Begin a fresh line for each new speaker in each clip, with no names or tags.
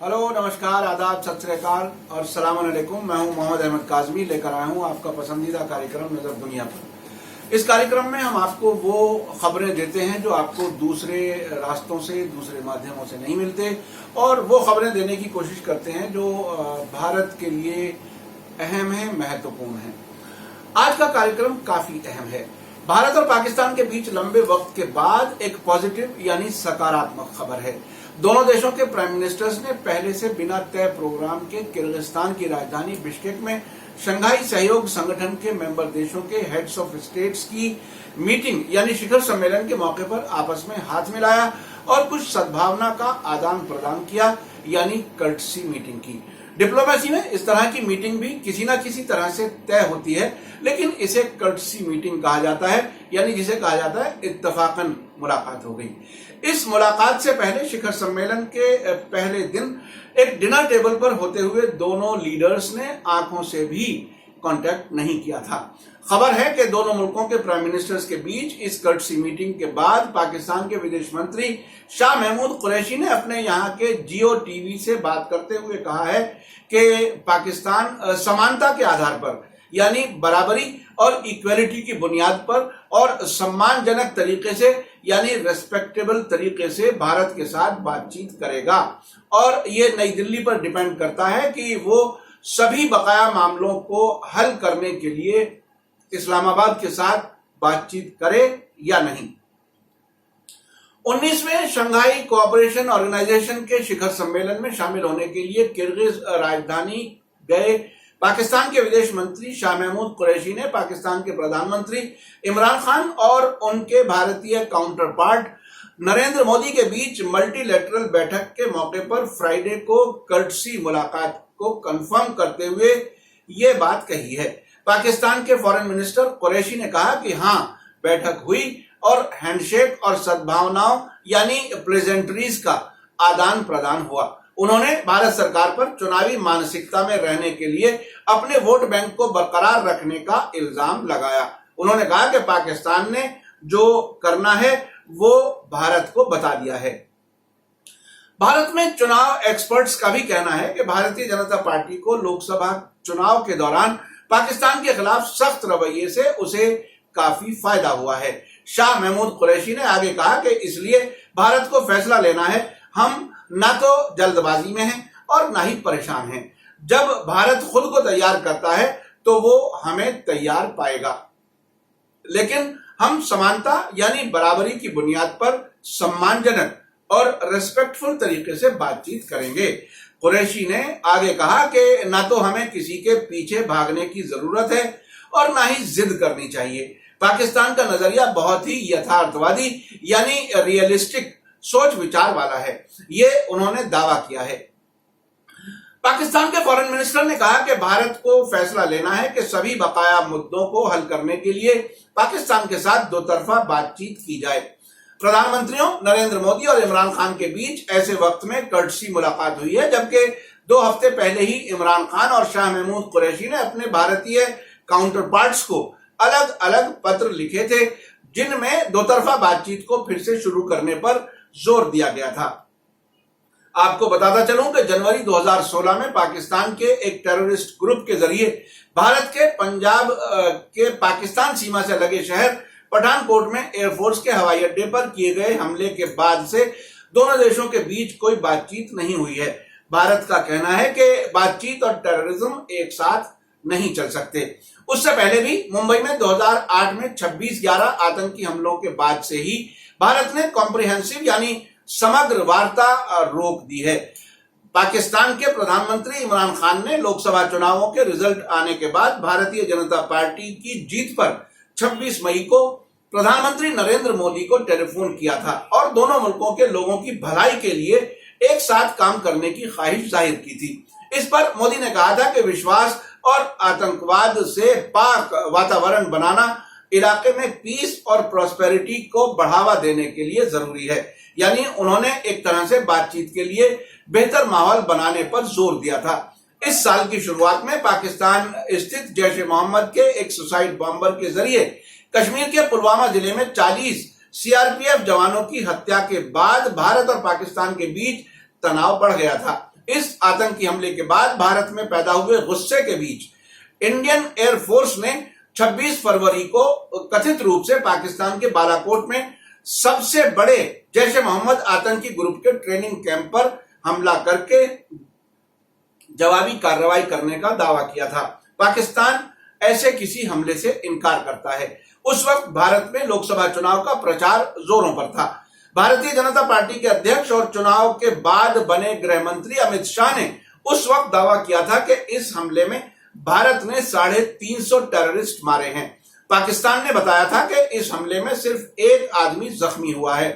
Hello, नमस्कार, आदाब, सत श्री अकाल और सलाम अलैकुम। मैं हूं मोहम्मद अहमद काजमी, लेकर आया हूं आपका पसंदीदा कार्यक्रम नजर दुनिया पर। इस कार्यक्रम में हम आपको वो खबरें देते हैं जो आपको दूसरे रास्तों से, दूसरे माध्यमों से नहीं मिलते, और वो खबरें देने की कोशिश करते हैं जो भारत के लिए अहम है, महत्वपूर्ण है। आज का कार्यक्रम काफी अहम है। भारत और पाकिस्तान के बीच लंबे वक्त के बाद एक पॉजिटिव यानी सकारात्मक खबर है। दोनों देशों के प्राइम मिनिस्टर्स ने पहले से बिना तय प्रोग्राम के किर्गिस्तान की राजधानी बिश्केक में शंघाई सहयोग संगठन के मेंबर देशों के हेड्स ऑफ स्टेट्स की मीटिंग यानी शिखर सम्मेलन के मौके पर आपस में हाथ मिलाया और कुछ सद्भावना का आदान प्रदान किया यानी कर्टसी मीटिंग की। डिप्लोमेसी में इस तरह की मीटिंग भी किसी न किसी तरह से तय होती है, लेकिन इसे कर्टसी मीटिंग कहा जाता है, यानी जिसे कहा जाता है इत्तफाकन मुलाकात हो गई। इस मुलाकात से पहले शिखर सम्मेलन के पहले दिन एक डिनर टेबल पर होते हुए दोनों लीडर्स ने आंखों से भी कांटेक्ट नहीं किया था। खबर है कि दोनों मुल्कों के प्राइम मिनिस्टर्स के बीच इस कर्टसी मीटिंग के बाद पाकिस्तान के विदेश मंत्री शाह महमूद कुरैशी ने अपने यहाँ के जियो टीवी से बात करते हुए कहा है कि पाकिस्तान समानता के आधार पर यानी बराबरी और इक्वलिटी की बुनियाद पर और सम्मानजनक तरीके से यानी रेस्पेक्टेबल तरीके से भारत के साथ बातचीत करेगा, और ये नई दिल्ली पर डिपेंड करता है कि वो सभी बकाया मामलों को हल करने के लिए इस्लामाबाद के साथ बातचीत करे या नहीं। 19वें शंघाई कोऑपरेशन ऑर्गेनाइजेशन के शिखर सम्मेलन में शामिल होने के लिए किर्गिज राजधानी गए पाकिस्तान के विदेश मंत्री शाह महमूद कुरैशी ने पाकिस्तान के प्रधानमंत्री इमरान खान और उनके भारतीय काउंटर पार्ट नरेंद्र मोदी के बीच मल्टीलैटरल बैठक के मौके पर फ्राइडे को कर्टसी मुलाकात को कंफर्म करते हुए ये बात कही है। पाकिस्तान के फॉरेन मिनिस्टर कुरैशी ने कहा कि हाँ, बैठक हुई और हैंडशेक और सद्भावनाओं यानी प्लेजेंटरीज का आदान प्रदान हुआ। उन्होंने भारत सरकार पर चुनावी मानसिकता में रहने के लिए अपने वोट बैंक को बरकरार रखने का इल्जाम लगाया। उन्होंने कहा कि पाकिस्तान ने जो करना है वो भारत को बता दिया है। भारत में चुनाव एक्सपर्ट्स का भी कहना है कि भारतीय जनता पार्टी को लोकसभा चुनाव के दौरान पाकिस्तान के खिलाफ सख्त रवैये से उसे काफी फायदा हुआ है। शाह महमूद कुरैशी ने आगे कहा कि इसलिए भारत को फैसला लेना है। हम ना तो जल्दबाजी में हैं और ना ही परेशान हैं। जब भारत खुद को तैयार करता है तो वो हमें तैयार पाएगा, लेकिन हम समानता यानी बराबरी की बुनियाद पर सम्मानजनक और रेस्पेक्टफुल तरीके से बातचीत करेंगे। कुरैशी ने आगे कहा कि ना तो हमें किसी के पीछे भागने की जरूरत है और ना ही जिद करनी चाहिए। पाकिस्तान का नजरिया बहुत ही यथार्थवादी यानी रियलिस्टिक सोच विचार वाला है, ये उन्होंने दावा किया है। पाकिस्तान के फॉरेन मिनिस्टर ने कहा कि भारत को फैसला लेना है कि सभी बकाया मुद्दों को हल करने के लिए पाकिस्तान के साथ दो तरफा बातचीत की जाए। प्रधानमंत्रियों नरेंद्र मोदी और इमरान खान के बीच ऐसे वक्त में कर्टसी मुलाकात हुई है जबकि 2 हफ्ते पहले ही इमरान खान और शाह महमूद कुरैशी ने अपने भारतीय काउंटर पार्ट्स को अलग अलग पत्र लिखे थे, जिनमें दो तरफा बातचीत को फिर से शुरू करने पर जोर दिया गया था। आपको बताता चलूं कि जनवरी 2016 में पाकिस्तान के एक टेररिस्ट ग्रुप के जरिए भारत के पंजाब के पाकिस्तान सीमा से लगे शहर पठानकोट में एयरफोर्स के हवाई अड्डे पर किए गए हमले के बाद से दोनों देशों के बीच कोई बातचीत नहीं हुई है। भारत का कहना है कि बातचीत और टेररिज्म एक साथ नहीं चल सकते। उससे पहले भी मुंबई में 2008 में 26/11 आतंकी हमलों के बाद से ही भारत ने कॉम्प्रिहेंसिव यानी समग्र वार्ता रोक दी है। पाकिस्तान के प्रधानमंत्री इमरान खान ने लोकसभा चुनावों के रिजल्ट आने के बाद भारतीय जनता पार्टी की जीत पर 26 मई को प्रधानमंत्री नरेंद्र मोदी को टेलीफोन किया था और दोनों मुल्कों के लोगों की भलाई के लिए एक साथ काम करने की ख्वाहिश जाहिर की थी। इस पर मोदी ने कहा था कि विश्वास और आतंकवाद से पाक वातावरण बनाना इलाके में पीस और प्रॉस्पेरिटी को बढ़ावा देने के लिए जरूरी है। यानी उन्होंने एक तरह से बातचीत के लिए बेहतर माहौल बनाने पर जोर दिया था। इस साल की शुरुआत में पाकिस्तान स्थित जैश-ए-मोहम्मद के एक सुसाइड बॉम्बर के जरिए कश्मीर के पुलवामा जिले में 40 सीआरपीएफ जवानों की हत्या के बाद भारत और पाकिस्तान के बीच तनाव बढ़ गया था। इस आतंकी हमले के बाद भारत में पैदा हुए गुस्से के बीच इंडियन एयरफोर्स ने 26 फरवरी को कथित रूप से पाकिस्तान के बालाकोट में सबसे बड़े जैश ए मोहम्मद आतंकी ग्रुप के ट्रेनिंग कैंप पर हमला करके जवाबी कार्रवाई करने का दावा किया था। पाकिस्तान ऐसे किसी हमले से इनकार करता है। उस वक्त भारत में लोकसभा चुनाव का प्रचार जोरों पर था। भारतीय जनता पार्टी के अध्यक्ष और चुनाव के बाद बने गृह मंत्री अमित शाह ने उस वक्त दावा किया था कि इस हमले में भारत ने 350 टेररिस्ट मारे हैं। पाकिस्तान ने बताया था कि इस हमले में सिर्फ एक आदमी जख्मी हुआ है।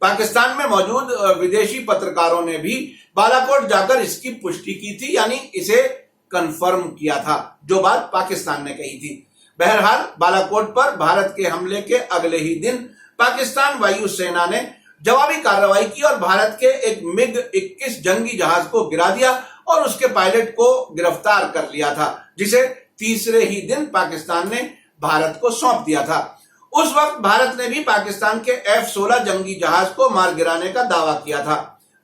पाकिस्तान में मौजूद विदेशी पत्रकारों ने भी बालाकोट जाकर इसकी पुष्टि की थी, यानी इसे कंफर्म किया था, जो बात पाकिस्तान ने कही थी। बहरहाल बालाकोट पर भारत के हमले के अगले ही दिन पाकिस्तान वायुसेना ने जवाबी कार्रवाई की और भारत के एक MiG-21 जंगी जहाज को गिरा दिया और उसके पायलट को गिरफ्तार कर लिया था, जिसे तीसरे ही दिन पाकिस्तान ने भारत को सौंप दिया था। उस वक्त भारत ने भी पाकिस्तान के F-16 जंगी जहाज को मार गिराने का दावा किया था,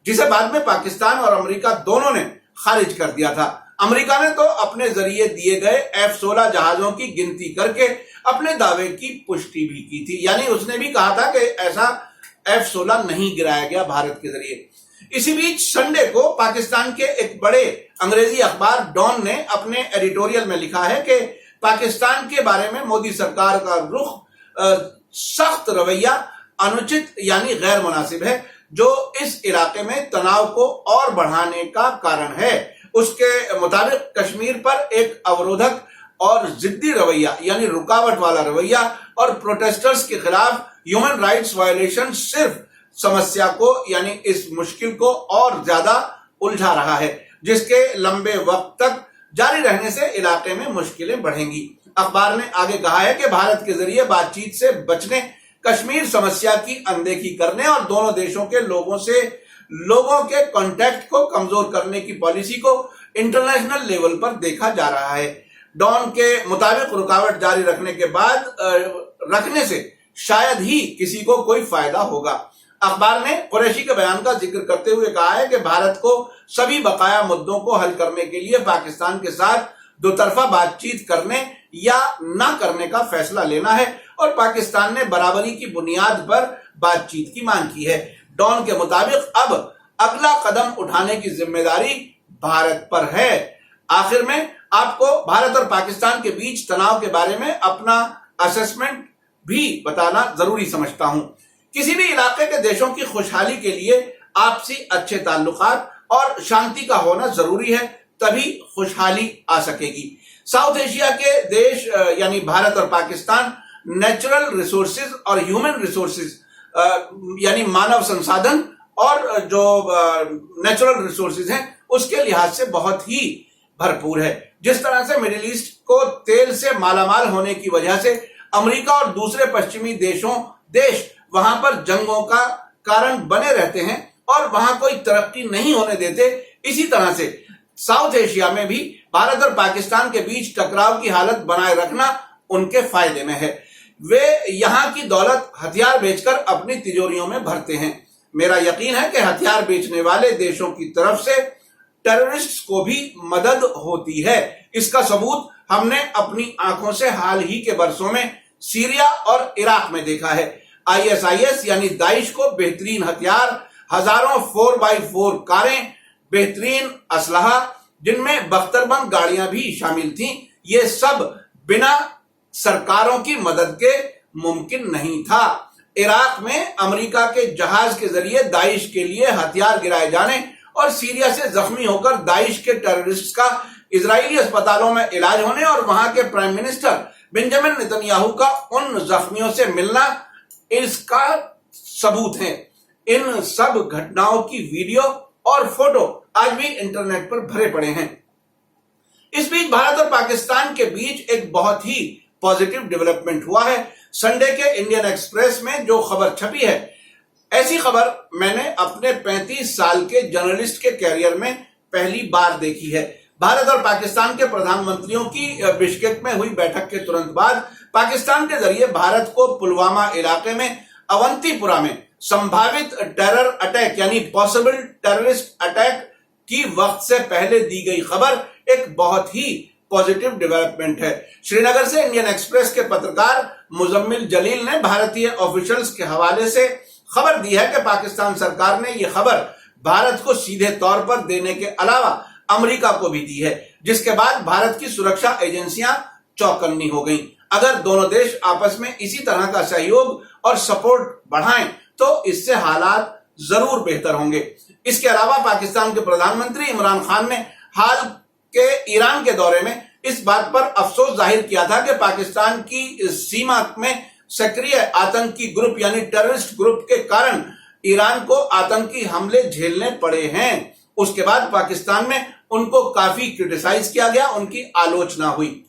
जिसे बाद में पाकिस्तान और अमेरिका दोनों ने खारिज कर दिया था। अमेरिका ने तो अपने जरिए दिए गए F-16 जहाजों की गिनती करके अपने दावे की पुष्टि भी की थी, यानी उसने भी कहा था कि ऐसा F-16 नहीं गिराया गया भारत के जरिए। इसी बीच संडे को पाकिस्तान के एक बड़े अंग्रेजी अखबार डॉन ने अपने एडिटोरियल में लिखा है कि पाकिस्तान के बारे में मोदी सरकार का रुख सख्त रवैया अनुचित यानी गैर मुनासिब है, जो इस इलाके में तनाव को और बढ़ाने का कारण है। उसके मुताबिक कश्मीर पर एक अवरोधक और जिद्दी रवैया यानी रुकावट वाला रवैया और प्रोटेस्टर्स के खिलाफ ह्यूमन राइट्स वायलेशन सिर्फ समस्या को यानी इस मुश्किल को और ज्यादा उलझा रहा है, जिसके लंबे वक्त तक जारी रहने से इलाके में मुश्किलें बढ़ेंगी। अखबार ने आगे कहा है कि भारत के जरिए बातचीत से बचने, कश्मीर समस्या की अनदेखी करने और दोनों देशों के लोगों के कांटेक्ट को कमजोर करने की पॉलिसी को इंटरनेशनल लेवल पर देखा जा रहा है। डॉन के मुताबिक रुकावट जारी रखने से शायद ही किसी को कोई फायदा होगा। अखबार ने कुरैशी के बयान का जिक्र करते हुए कहा है कि भारत को सभी बकाया मुद्दों को हल करने के लिए पाकिस्तान के साथ दोतरफा बातचीत करने या ना करने का फैसला लेना है और पाकिस्तान ने बराबरी की बुनियाद पर बातचीत की मांग की है। डॉन के मुताबिक अब अगला कदम उठाने की जिम्मेदारी भारत पर है। आखिर में आपको भारत और पाकिस्तान के बीच तनाव के बारे में अपना असेसमेंट भी बताना जरूरी समझता हूं। किसी भी इलाके के देशों की खुशहाली के लिए आपसी अच्छे ताल्लुकात और शांति का होना जरूरी है, तभी खुशहाली आ सकेगी। साउथ एशिया के देश यानी भारत और पाकिस्तान नेचुरल रिसोर्सेज और ह्यूमन रिसोर्सेज यानी मानव संसाधन और जो नेचुरल रिसोर्सेज हैं उसके लिहाज से बहुत ही भरपूर है। जिस तरह से मिडिल ईस्ट को तेल से मालामाल होने की वजह से अमेरिका और दूसरे पश्चिमी देश वहां पर जंगों का कारण बने रहते हैं और वहां कोई तरक्की नहीं होने देते, इसी तरह से साउथ एशिया में भी भारत और पाकिस्तान के बीच टकराव की हालत बनाए रखना उनके फायदे में है। वे यहां की दौलत हथियार बेचकर अपनी तिजोरियों में भरते हैं। मेरा यकीन है कि हथियार बेचने वाले देशों की तरफ से टेररिस्ट्स को भी मदद होती है। इसका सबूत हमने अपनी आंखों से हाल ही के वर्षों में सीरिया और इराक में देखा है। ISIS यानी दाइश को बेहतरीन हथियार, हजारों 4x4 कारें, बेहतरीन असलहा जिनमें बख्तरबंद गाड़ियां भी शामिल थीं, ये सब बिना सरकारों की मदद के मुमकिन नहीं था। इराक में अमेरिका के जहाज के जरिए दाइश के लिए हथियार गिराए जाने और सीरिया से जख्मी होकर दाइश के टेररिस्ट का इजरायली अस्पतालों में इलाज होने और वहां के प्राइम मिनिस्टर बेंजामिन नेतन्याहू का उन जख्मियों से मिलना इसका सबूत है। इन सब घटनाओं की वीडियो और फोटो आज भी इंटरनेट पर भरे पड़े हैं। इस बीच भारत और पाकिस्तान के बीच एक बहुत ही पॉजिटिव डेवलपमेंट हुआ है। संडे के इंडियन एक्सप्रेस में जो खबर छपी है, ऐसी खबर मैंने अपने 35 साल के जर्नलिस्ट के कैरियर में पहली बार देखी है। भारत और पाकिस्तान के प्रधानमंत्रियों की बिश्केक में हुई बैठक के तुरंत बाद पाकिस्तान के जरिए भारत को पुलवामा इलाके में अवंतीपुरा में संभावित टेरर अटैक यानी पॉसिबल टेररिस्ट अटैक की वक्त से पहले दी गई खबर एक बहुत ही पॉजिटिव डेवलपमेंट है। श्रीनगर से इंडियन एक्सप्रेस के पत्रकार मुजम्मिल जलील ने भारतीय ऑफिशियल्स के हवाले से खबर दी है कि पाकिस्तान सरकार ने यह खबर भारत को सीधे तौर पर देने के अलावा अमेरिका को भी दी है, जिसके बाद भारत की सुरक्षा एजेंसियां चौकन्नी हो गईं। अगर दोनों देश आपस में इसी तरह का सहयोग और सपोर्ट बढ़ाएं तो इससे हालात जरूर बेहतर होंगे। इसके अलावा पाकिस्तान के प्रधानमंत्री इमरान खान ने हाल के ईरान के दौरे में इस बात पर अफसोस जाहिर किया था कि पाकिस्तान की सीमा में सक्रिय आतंकी ग्रुप यानी टेररिस्ट ग्रुप के कारण ईरान को आतंकी हमले झेलने पड़े हैं। उसके बाद पाकिस्तान में उनको काफी क्रिटिसाइज किया गया, उनकी आलोचना हुई।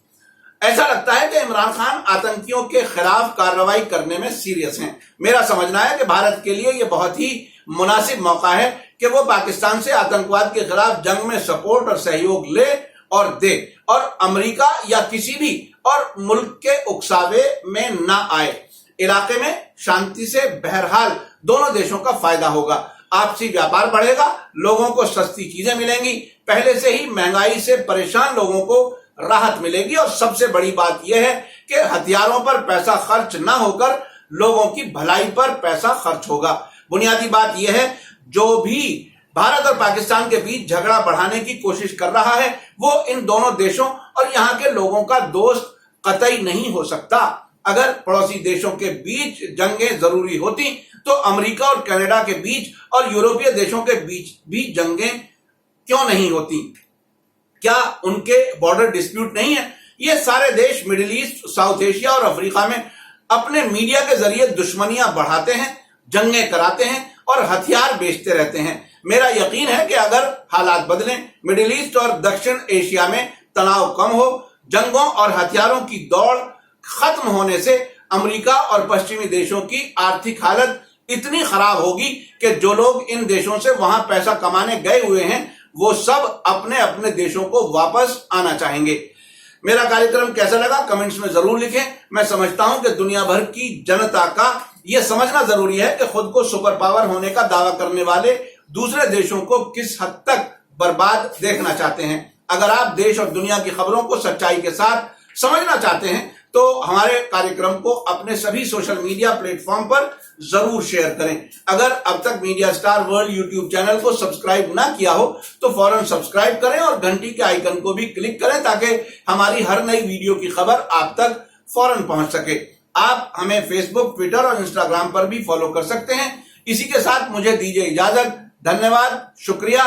ऐसा लगता है कि इमरान खान आतंकियों के खिलाफ कार्रवाई करने में सीरियस हैं। मेरा समझना है कि भारत के लिए यह बहुत ही मुनासिब मौका है कि वो पाकिस्तान से आतंकवाद के खिलाफ जंग में सपोर्ट और सहयोग ले और दे और अमेरिका या किसी भी और मुल्क के उकसावे में ना आए। इलाके में शांति से बहरहाल दोनों देशों का फायदा होगा, आपसी व्यापार बढ़ेगा, लोगों को सस्ती चीजें मिलेंगी, पहले से ही महंगाई से परेशान लोगों को राहत मिलेगी और सबसे बड़ी बात यह है कि हथियारों पर पैसा खर्च ना होकर लोगों की भलाई पर पैसा खर्च होगा। बुनियादी बात यह है, जो भी भारत और पाकिस्तान के बीच झगड़ा बढ़ाने की कोशिश कर रहा है वो इन दोनों देशों और यहाँ के लोगों का दोस्त कतई नहीं हो सकता। अगर पड़ोसी देशों के बीच जंगें जरूरी होती तो अमेरिका और कनाडा के बीच और यूरोपीय देशों के बीच भी जंगें क्यों नहीं होती? क्या उनके बॉर्डर डिस्प्यूट नहीं है? ये सारे देश मिडिल ईस्ट, साउथ एशिया और अफ्रीका में अपने मीडिया के जरिए दुश्मनियां बढ़ाते हैं, जंगें कराते हैं और हथियार बेचते रहते हैं। मेरा यकीन है कि अगर हालात बदलें, मिडिल ईस्ट और दक्षिण एशिया में तनाव कम हो, जंगों और हथियारों की दौड़ खत्म होने से अमेरिका और पश्चिमी देशों की आर्थिक हालत इतनी खराब होगी कि जो लोग इन देशों से वहां पैसा कमाने गए हुए हैं वो सब अपने अपने देशों को वापस आना चाहेंगे। मेरा कार्यक्रम कैसा लगा कमेंट्स में जरूर लिखें। मैं समझता हूं कि दुनिया भर की जनता का यह समझना जरूरी है कि खुद को सुपर पावर होने का दावा करने वाले दूसरे देशों को किस हद तक बर्बाद देखना चाहते हैं। अगर आप देश और दुनिया की खबरों को सच्चाई के साथ समझना चाहते हैं तो हमारे कार्यक्रम को अपने सभी सोशल मीडिया प्लेटफॉर्म पर जरूर शेयर करें। अगर अब तक media star world YouTube channel को सब्सक्राइब ना किया हो तो फौरन सब्सक्राइब करें और घंटी के आइकन को भी क्लिक करें ताकि हमारी हर नई वीडियो की खबर आप तक फौरन पहुंच सके। आप हमें फेसबुक, ट्विटर और इंस्टाग्राम पर भी फॉलो कर सकते हैं। इसी के साथ मुझे दीजिए इजाजत। धन्यवाद, शुक्रिया,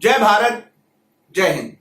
जय भारत, जय हिंद।